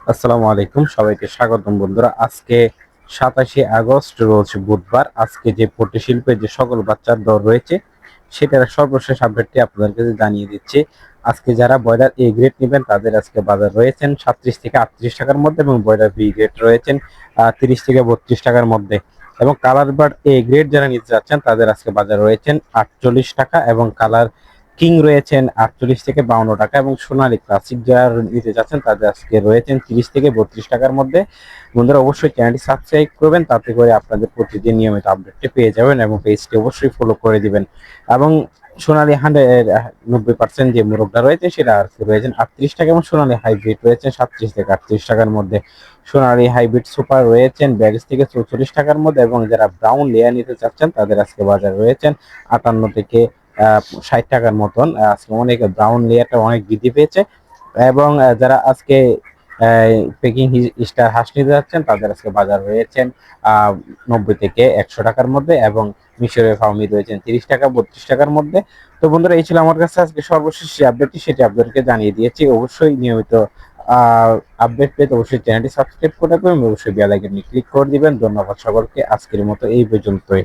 আসসালামু আলাইকুম, সবাইকে স্বাগতম বন্ধুরা। আজকে 27 আগস্ট রোজ বুধবার। আজকে যে পট্টি শিল্পের যে সকল বাচ্চার দর রয়েছে সেটার সর্বশেষ আপডেটটি আপনাদের কাছে জানিয়ে দিচ্ছি। আজকে যারা ব্রয়লার এ গ্রেড নেবেন তাদের আজকে বাজার রয়েছেন 37 থেকে 38 টাকার মধ্যে, এবং ব্রয়লার বি গ্রেড রয়েছেন 30 থেকে 32 টাকার মধ্যে। এবং কালার বার্ড এ গ্রেড যারা নিতে যাচ্ছেন তাদের আজকে বাজার রয়েছেন 48 টাকা, এবং কালার কিং রয়েছেন 48 থেকে 52 টাকা, এবং সোনালী ক্লাসিক যারা নিতে যাচ্ছেন তাদের আজকে রয়েছেন 30 থেকে 32 টাকার মধ্যে। বন্ধুরা, অবশ্যই চ্যানেলটি সাবস্ক্রাইব করবেন, তাতে করে আপনাদের প্রতিদিন নিয়মিত আপডেটটি পেয়ে যাবেন, এবং পেজটি অবশ্যই ফলো করে দিবেন। এবং সোনালী 90% যে মোরগটা রয়েছে সেটা আজকে রয়েছেন 38 টাকা, এবং সোনালী হাইব্রিড রয়েছেন 37 থেকে 38 টাকার মধ্যে। সোনালী হাইব্রিড সুপার রয়েছেন 42 থেকে 44 টাকার মধ্যে, এবং যারা ব্রাউন লেয়ার নিতে চাচ্ছেন তাদের আজকে বাজার রয়েছেন 58 থেকে 60 টাকার মতন। আজকে অনেক ব্রাউন লেয়ারটা অনেক বৃদ্ধি পেয়েছে। এবং যারা আজকে পেকিং স্টার হাঁস নিতে যাচ্ছেন তাদের আজকে বাজার রয়েছেন 90 থেকে 100 টাকার মধ্যে, এবং মিশরের ফার্মি রয়েছেন 30 টাকা 32 টাকার মধ্যে। তো বন্ধুরা, এই ছিল আমার কাছে আজকে সর্বশেষ যে আপডেটটি, সেটি আপনাদেরকে জানিয়ে দিয়েছি। অবশ্যই নিয়মিত আপডেট পেতে অবশ্যই চ্যানেলটি সাবস্ক্রাইব করে রাখবেন, অবশ্যই বেল আইকনে ক্লিক করে দিবেন। ধন্যবাদ সকলকে, আজকের মতো এই পর্যন্তই।